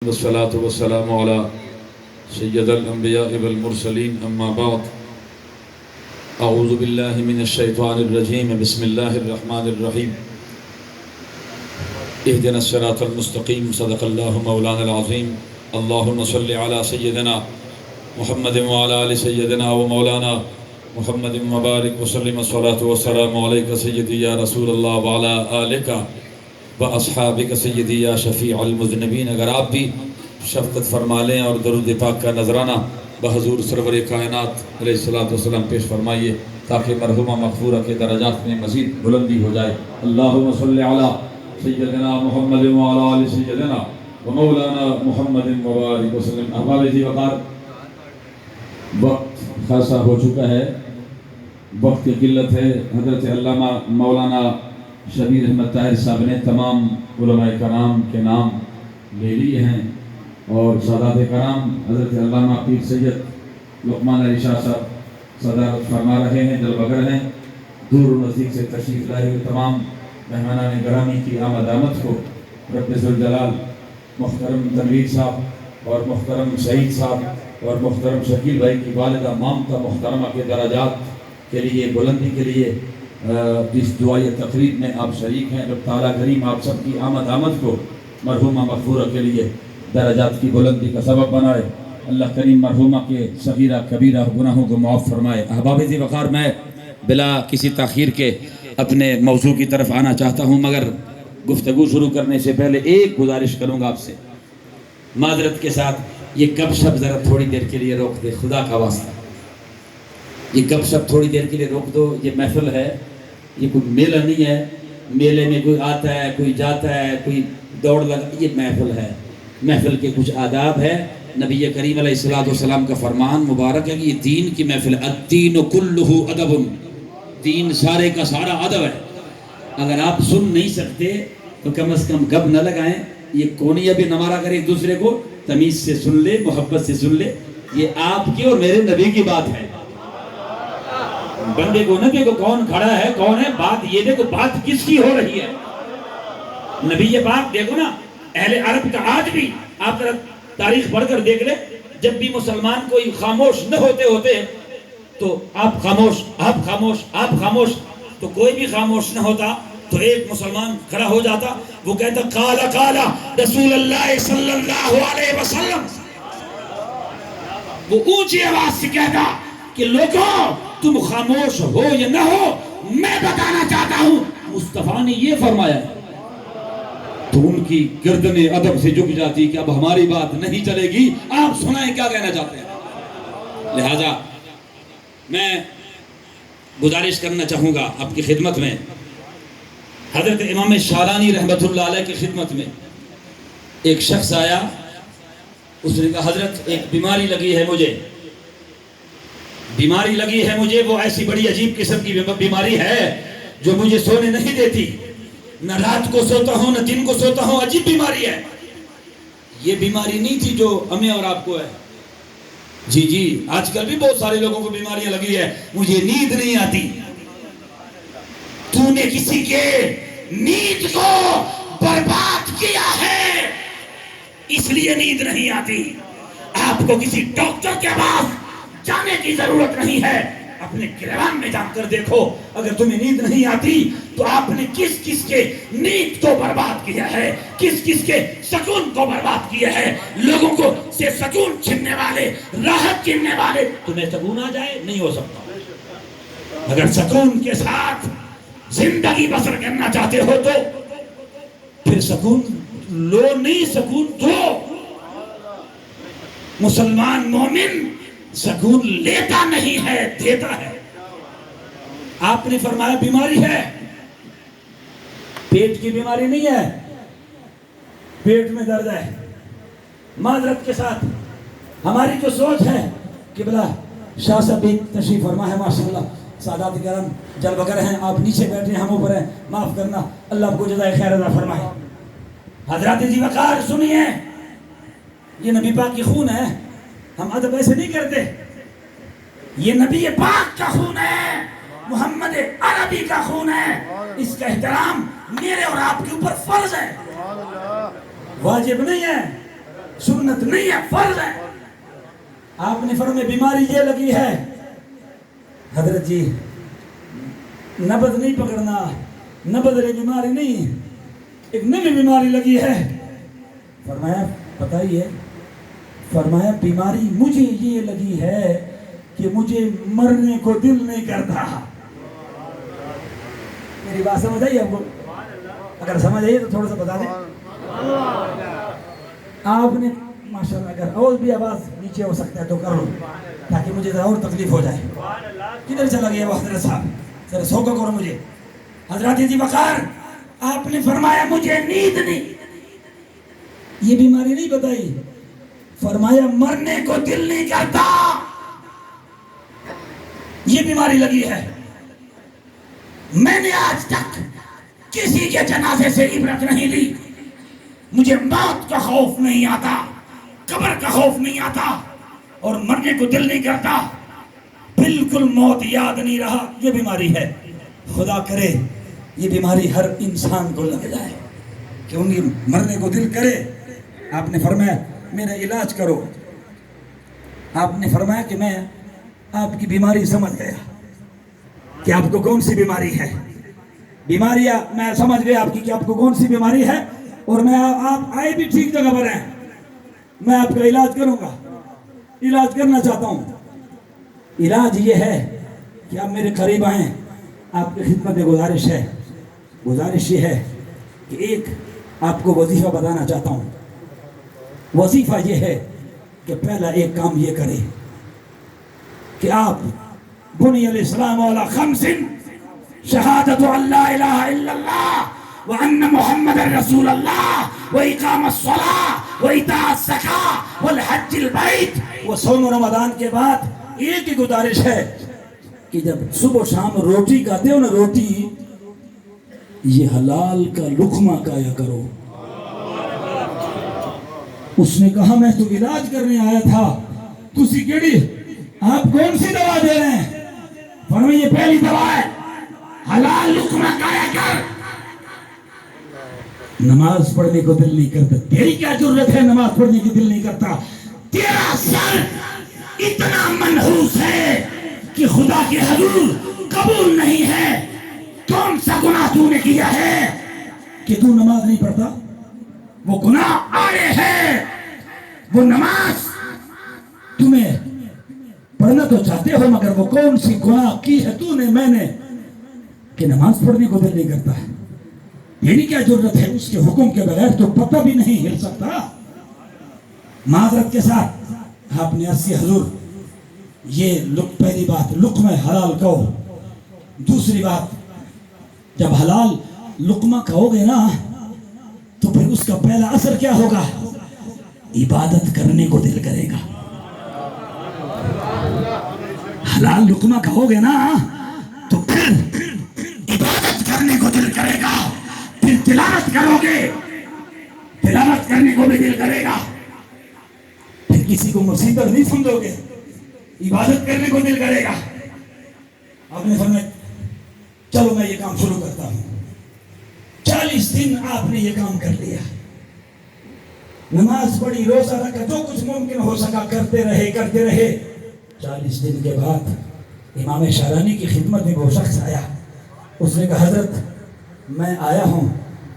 والصلاة والسلام على سید الانبیاء والمرسلین اما بعد اعوذ باللہ من الشیطان الرجیم بسم اللہ الرحمن الرحیم اہدنا الصراط المستقیم صدق اللہ مولانا العظیم اللہم صلی علی سیدنا محمد وعلی آل سیدنا و مولانا محمد مبارک وسلم الصلاة والسلام علیکہ سیدی یا رسول اللہ وعلی آلکہ و اصحابک سیدی یا شفیع المذنبین۔ اگر آپ بھی شفقت فرما لیں اور درود پاک کا نذرانہ بحضور سرور کائنات علیہ السلام پیش فرمائیے تاکہ مرحومہ مغفورہ کے درجات میں مزید بلندی ہو جائے۔ اللہم صلی علی سیدنا محمد وعلی آل سیدنا و مولانا محمد مبارک وسلم۔ احباب جی وقار، وقت خاصا ہو چکا ہے، وقت کی قلت ہے۔ حضرت علامہ مولانا شبیر احمد طاہر صاحب نے تمام علماء کرام کے نام لے لیے ہیں اور سادات کرام حضرت علامہ پیر سید لقمان علی شاہ صاحب صدارت فرما رہے ہیں، جلوگر ہیں۔ دور و نزدیک سے تشریف لائے ہوئے تمام مہمانان گرامی کی آمد کو رب ذوالجلال محترم تنویر صاحب اور محترم سعید صاحب اور محترم شکیل بھائی کی والدہ مامتہ محترمہ کے درجات کے لیے، بلندی کے لیے اس دعائی تقریب میں آپ شریک ہیں۔ رب تعالیٰ کریم آپ سب کی آمد کو مرحومہ مغفورہ کے لیے درجات کی بلندی کا سبب بنائے۔ اللہ کریم مرحومہ کے صغیرہ کبیرہ گناہوں کو معاف فرمائے۔ احباب ذی وقار، میں بلا کسی تاخیر کے اپنے موضوع کی طرف آنا چاہتا ہوں، مگر گفتگو شروع کرنے سے پہلے ایک گزارش کروں گا آپ سے، معذرت کے ساتھ۔ یہ گپ شپ ذرا تھوڑی دیر کے لیے روک دے، خدا کا واسطہ، یہ گپ شپ تھوڑی دیر کے لیے روک دو۔ یہ محفل ہے، یہ کوئی میلہ نہیں ہے، میلے میں کوئی آتا ہے کوئی جاتا ہے کوئی دوڑ لگا، یہ محفل ہے۔ محفل کے کچھ آداب ہے۔ نبی کریم علیہ السلام کا فرمان مبارک ہے کہ یہ دین کی محفل ہے، الدین کلہ ادب، دین سارے کا سارا ادب ہے۔ اگر آپ سن نہیں سکتے تو کم از کم گپ نہ لگائیں، یہ کونیا بھی نہ مارا کرے ایک دوسرے کو، تمیز سے سن لے، محبت سے سن لے۔ یہ آپ کی اور میرے نبی کی بات ہے۔ بندے کو نہ دیکھو کون کھڑا ہے کون ہے، بات یہ دیکھو بات کس کی ہو رہی ہے۔ نبی پاک دیکھو نا، اہل عرب کا آج بھی آپ تاریخ پڑھ کر دیکھ لیں، جب بھی مسلمان کوئی خاموش نہ ہوتے تو آپ خاموش، آپ خاموش، آپ خاموش، تو کوئی بھی خاموش نہ ہوتا تو ایک مسلمان کھڑا ہو جاتا، وہ کہتا قال رسول اللہ صلی اللہ علیہ وسلم۔ وہ اونچی آواز سے کہتا کہ لوگوں تم خاموش ہو یا نہ ہو، میں بتانا چاہتا ہوں مصطفیٰ نے یہ فرمایا۔ تو ان کی گردنیں ادب سے جھک جاتی کہ اب ہماری بات نہیں چلے گی، آپ سنائیں کیا کہنا چاہتے ہیں۔ لہذا میں گزارش کرنا چاہوں گا آپ کی خدمت میں، حضرت امام شارانی رحمت اللہ علیہ کی خدمت میں ایک شخص آیا، اس نے کہا حضرت ایک بیماری لگی ہے مجھے، وہ ایسی بڑی عجیب قسم کی بیماری ہے جو مجھے سونے نہیں دیتی، نہ رات کو سوتا ہوں نہ دن کو سوتا ہوں، عجیب بیماری ہے۔ یہ بیماری نہیں تھی جو ہمیں اور آپ کو ہے، جی آج کل بھی بہت سارے لوگوں کو بیماریاں لگی ہے، مجھے نیند نہیں آتی۔ تو نے کسی کے نیند کو برباد کیا ہے، اس لیے نیند نہیں آتی۔ آپ کو کسی ڈاکٹر کے پاس جانے کی ضرورت نہیں ہے، اپنے گریبان میں جا کر دیکھو، اگر تمہیں نیند نہیں آتی تو آپ نے کس کس کے نیند کو برباد کیا ہے، کس کس کے سکون کو برباد کیا ہے۔ لوگوں کو سے سکون چھننے والے، راحت چھننے والے، تمہیں سکون آ جائے نہیں ہو سکتا۔ اگر سکون کے ساتھ زندگی بسر کرنا چاہتے ہو تو پھر سکون لو نہیں، سکون دو۔ مسلمان مومن سکون لیتا نہیں ہے، دیتا ہے۔ آپ نے فرمایا بیماری ہے، پیٹ کی بیماری نہیں ہے، پیٹ میں درد ہے۔ معذرت کے ساتھ ہماری جو سوچ ہے کہ بلا شاہ صاحب بھی تشریف فرما ہے، ماشاءاللہ سادات کرام جلوگر ہیں، آپ نیچے بیٹھے ہیں، ہم اوپر ہیں، معاف کرنا، اللہ آپ کو جزائے خیر عطا فرمائے۔ حضرات ذی وقار سنیے، یہ نبی پاک کی خون ہے، ہم ادب ایسے نہیں کرتے، یہ نبی پاک کا خون ہے، محمد عربی کا خون ہے، اس کا احترام میرے اور آپ کے اوپر فرض ہے، واجب نہیں ہے۔ سنت نہیں ہے، فرض ہے۔ آپ نے فرمایا بیماری یہ لگی ہے، حضرت جی نبض نہیں پکڑنا، نبض ری بیماری نہیں، ایک نئی بیماری لگی ہے۔ فرمایا بتائیے؟ فرمایا بیماری مجھے یہ لگی ہے کہ مجھے مرنے کو دل نہیں کرتا۔ میری بات سمجھ آئی آپ کو؟ اگر سمجھ آئیے تو تھوڑا سا بتا دیں۔ آپ نے ماشاءاللہ اگر اور بھی آواز نیچے ہو سکتا ہے تو کر لو تاکہ مجھے ذرا اور تکلیف ہو جائے۔ کدھر چلا گیا وہ حضرت صاحب؟ ذرا سوکا کرو مجھے۔ حضرت جی وقار آپ نے فرمایا مجھے نیند نہیں، یہ بیماری نہیں بتائی، فرمایا مرنے کو دل نہیں کرتا، یہ بیماری لگی ہے۔ میں نے آج تک کسی کے جنازے سے عبرت نہیں لی، مجھے موت کا خوف نہیں آتا، قبر کا خوف نہیں آتا، اور مرنے کو دل نہیں کرتا، بالکل موت یاد نہیں رہا، یہ بیماری ہے۔ خدا کرے یہ بیماری ہر انسان کو لگ جائے کہ ان کی مرنے کو دل کرے۔ آپ نے فرمایا میرا علاج کرو۔ آپ نے فرمایا کہ میں آپ کی بیماری سمجھ گیا کہ آپ کو کون سی بیماری ہے، بیماریاں میں سمجھ گیا آپ کی کہ آپ کو کون سی بیماری ہے، اور میں آپ آئے بھی ٹھیک جگہ پر ہیں، میں آپ کا علاج کروں گا، علاج کرنا چاہتا ہوں۔ علاج یہ ہے کہ آپ میرے قریب آئیں، آپ کی خدمت گزارش یہ ہے کہ ایک آپ کو وظیفہ بتانا چاہتا ہوں۔ وظیفہ یہ ہے کہ پہلا ایک کام یہ کرے کہ آپ بنی الاسلام علی خمس، شہادت ان لا الہ الا اللہ وان محمد رسول اللہ واقام الصلاۃ وایتاء الزکاۃ والحج البیت وصوم رمضان کے بعد ایک ہی گزارش ہے کہ جب صبح و شام روٹی کھاتے ہو نا، روٹی یہ حلال کا لقمہ کھایا کرو۔ اس نے کہا میں تو علاج کرنے آیا تھا، تسی کیڑی آپ کون سی دوا دے رہے ہیں؟ فرمایا یہ پہلی دوا ہے، حلال لقمہ کھایا کر۔ نماز پڑھنے کو دل نہیں کرتا، تیری کیا ضرورت ہے نماز پڑھنے کی دل نہیں کرتا؟ تیرا سر اتنا منحوس ہے کہ خدا کے حضور قبول نہیں ہے۔ کون سا گناہ تو نے کیا ہے کہ تو نماز نہیں پڑھتا؟ وہ گناہ آڑے ہے، وہ نماز تمہیں پڑھنا تو چاہتے ہو مگر وہ کون سی گناہ کی ہے تو نے میں نے کہ نماز پڑھنے کو دل نہیں کرتا ہے؟ تیری کیا ضرورت ہے؟ اس کے حکم کے بغیر تو پتہ بھی نہیں ہل سکتا۔ معذرت کے ساتھ آپ نے عرض کیا حضور یہ پہلی بات لقمہ حلال کہو، دوسری بات جب حلال لقمہ کہو گے نا تو پھر اس کا پہلا اثر کیا ہوگا؟ عبادت کرنے کو دل کرے گا۔ حلال لقمہ کہو گے نا تو پھر عبادت کرنے کو دل کرے گا، پھر تلاوت کرو گے، تلاوت کرنے کو بھی دل کرے گا، پھر کسی کو مصیبت نہیں سمجھو گے، عبادت کرنے کو دل کرے گا۔ آپ نے فرمایا چلو میں یہ کام شروع کرتا ہوں۔ 40 دن آپ نے یہ کام کر لیا، نماز پڑھی، روزہ رکھا، جو کچھ ممکن ہو سکا کرتے رہے 40 دن کے بعد امام شارانی کی خدمت میں وہ شخص آیا، اس نے کہا حضرت میں آیا ہوں،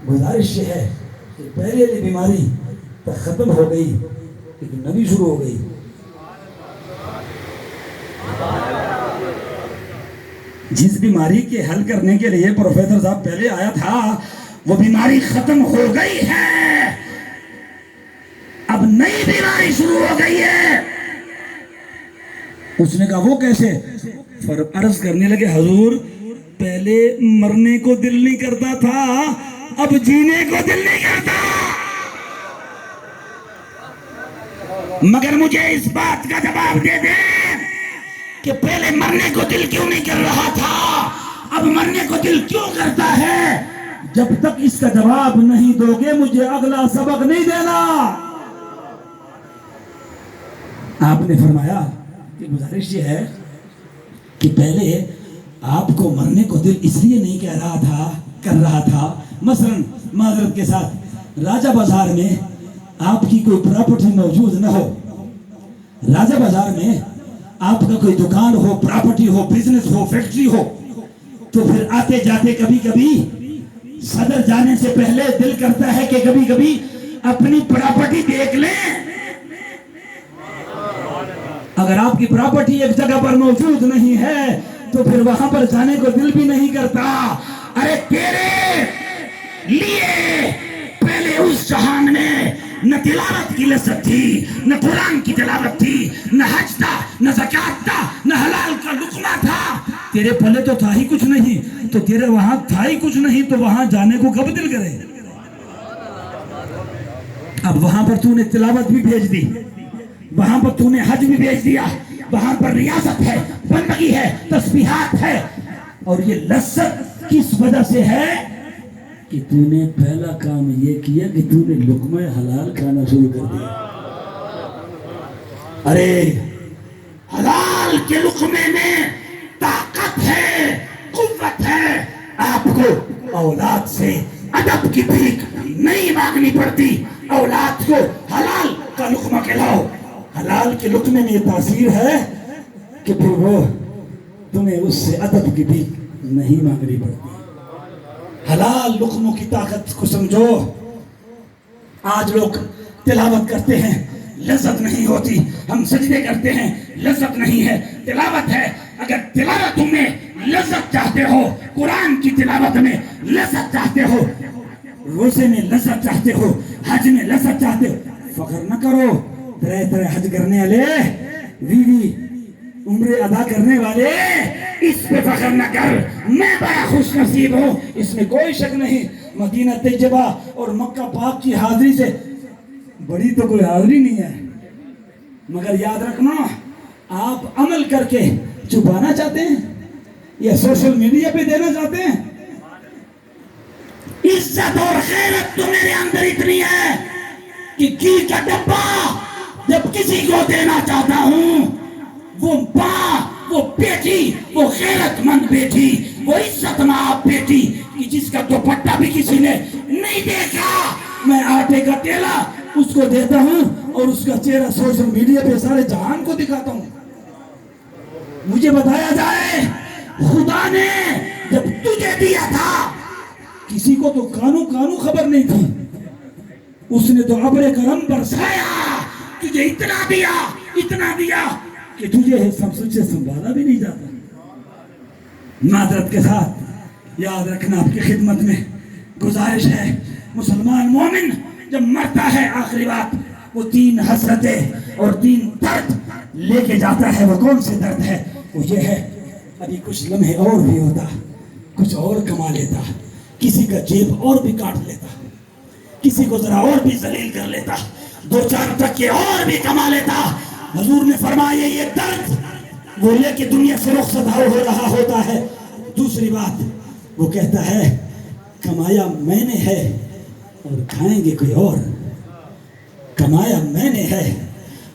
گزارش یہ ہے کہ پہلے والی بیماری تو ختم ہو گئی، ایک نئی شروع ہو گئی۔ جس بیماری کے حل کرنے کے لیے پروفیسر صاحب پہلے آیا تھا وہ بیماری ختم ہو گئی ہے، اب نئی بیماری شروع ہو گئی ہے۔ اس نے کہا وہ کیسے؟ عرض کرنے لگے حضور پہلے مرنے کو دل نہیں کرتا تھا، اب جینے کو دل نہیں کرتا، مگر مجھے اس بات کا جواب دے دیں کہ پہلے مرنے کو دل کیوں نہیں کر رہا تھا، اب مرنے کو دل کیوں کرتا ہے؟ جب تک اس کا جواب نہیں دو گے مجھے اگلا سبق نہیں دینا۔ آپ نے فرمایا کہ گزارش یہ ہے کہ پہلے آپ کو مرنے کو دل اس لیے نہیں کر رہا تھا، مثلا معذرت کے ساتھ راجہ بازار میں آپ کی کوئی پراپرٹی موجود نہ ہو، راجہ بازار میں آپ کا کوئی دکان ہو، پراپرٹی ہو، بزنس ہو، فیکٹری ہو، تو پھر آتے جاتے کبھی کبھی صدر جانے سے پہلے دل کرتا ہے کہ کبھی کبھی اپنی پراپرٹی دیکھ لیں۔ اگر آپ کی پراپرٹی ایک جگہ پر موجود نہیں ہے تو پھر وہاں پر جانے کو دل بھی نہیں کرتا۔ ارے تیرے لیے پہلے اس جہان میں نہ تلاوت کی لذت تھی، نہ قرآن کی تلاوت تھی، نہ حج تھا، نہ زکوٰۃ تھا، نہ حلال کا لقمہ تھا۔ تیرے پلے تو تھا ہی کچھ نہیں، تو تیرے وہاں تھا ہی کچھ نہیں، تو وہاں جانے کو کب دل کرے؟ اب وہاں پر تو نے تلاوت بھی بھیج دی، وہاں پر تو نے حج بھی بھیج دیا، وہاں پر ریاضت ہے، بندگی ہے، تسبیحات ہے، اور یہ لذت کس وجہ سے ہے کہ تو نے پہلا کام یہ کیا کہ تو نے لقمہ حلال کھانا شروع کر دیا۔ ارے حلال کے لقمے میں طاقت ہے، قوت ہے۔ آپ کو اولاد سے ادب کی بھیک نہیں مانگنی پڑتی، اولاد کو حلال کا لقمہ کھلاؤ۔ حلال کے لقمے میں یہ تاثیر ہے کہ پھر وہ تمہیں اس سے ادب کی بھی نہیں مانگنی پڑتی۔ حلال لقموں کی طاقت کو سمجھو۔ آج لوگ تلاوت کرتے ہیں، لذت نہیں ہوتی، ہم سجدے کرتے ہیں، لذت نہیں ہے، تلاوت ہے۔ اگر تلاوت میں لذت چاہتے ہو، قرآن کی تلاوت میں لذت چاہتے ہو، روزے میں لذت چاہتے ہو، حج میں لذت چاہتے ہو، فخر نہ کرو۔ طرح طرح حج کرنے والے، بیوی عمرے ادا کرنے والے، اس پہ فخر نہ کر۔ میں بڑا خوش نصیب ہوں، اس میں کوئی شک نہیں۔ مدینہ طیبہ اور مکہ پاک کی حاضری سے بڑی تو کوئی حاضری نہیں ہے، مگر یاد رکھنا، آپ عمل کر کے چھپانا چاہتے ہیں یا سوشل میڈیا پہ دینا چاہتے ہیں؟ عزت اور غیرت تو میرے اندر اتنی ہے کہ گھی کا ڈبہ جب کسی کو دینا چاہتا ہوں، وہ ماں، وہ بیٹی، وہ غیرت مند بیٹی، وہ عزت مآب بیٹی کہ جس کا دوپٹہ بھی کسی نے نہیں دیکھا، میں آٹے کا ٹیلا اس کو دیتا ہوں اور اس کا چہرہ سوشل میڈیا پہ سارے جہان کو دکھاتا ہوں۔ مجھے بتایا جائے، خدا نے جب تجھے دیا تھا، کسی کو تو کانوں خبر نہیں تھی، اس نے تو ابر کرم برسایا، تجھے اتنا دیا کہ تجھے سب سے سنبھالا بھی نہیں جاتا۔ معذرت کے ساتھ یاد رکھنا، آپ کی خدمت میں گزارش ہے، مسلمان مومن جب مرتا ہے آخری بات وہ 3 حسرتیں اور 3 درد لے کے جاتا ہے۔ وہ کون سے درد ہے؟ وہ یہ ہے، ابھی کچھ لمحے اور بھی ہوتا، کچھ اور کما لیتا، کسی کا جیب اور بھی کاٹ لیتا، کسی کو ذرا اور بھی ذلیل کر لیتا، 2-4 ٹکے اور بھی کما لیتا۔ حضور نے فرمایا یہ درد وہ لے کے دنیا سے رخصت ہو رہا ہوتا ہے۔ دوسری بات وہ کہتا ہے کمایا میں نے ہے اور کھائیں گے کوئی اور، کمایا میں نے ہے،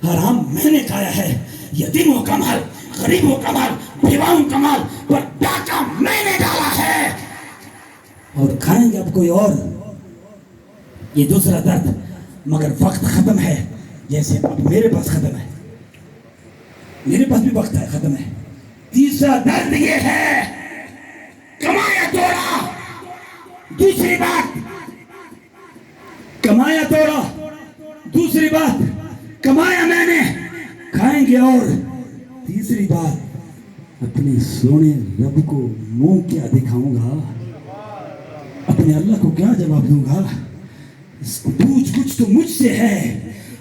حرام میں نے کھایا ہے، یتیموں کا مال، غریبوں کا مال، بیواؤں کا مال پر ڈاکہ میں نے ڈالا ہے، اور کھائیں گے اب کوئی اور۔ یہ دوسرا درد، مگر وقت ختم ہے، جیسے اب میرے پاس ختم ہے، میرے پاس بھی وقت ہے، ختم ہے۔ تیسرا درد یہ ہے کمایا توڑا۔ دوسری بات کمایا توڑا، دوسری بات کمایا میں نے، کھائیں گے اور، تیسری بات اپنے سونے رب کو منہ کیا دکھاؤں گا، اپنے اللہ کو کیا جواب دوں گا؟ پوچھ کچھ تو مجھ سے ہے،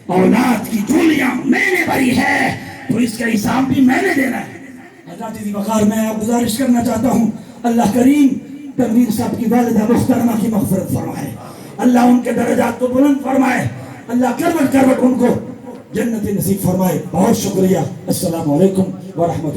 اولاد کی جولیاں میں نے بھری ہے تو اس کا حساب بھی میں نے دینا ہے۔ حضرت ذی وقار میں آپ گزارش کرنا چاہتا ہوں، اللہ کریم تنویر صاحب کی والدہ محترمہ کی مغفرت فرمائے، اللہ ان کے درجات کو بلند فرمائے، اللہ کروٹ کروٹ ان کو جنت نصیب فرمائے۔ بہت شکریہ، السلام علیکم ورحمۃ اللہ۔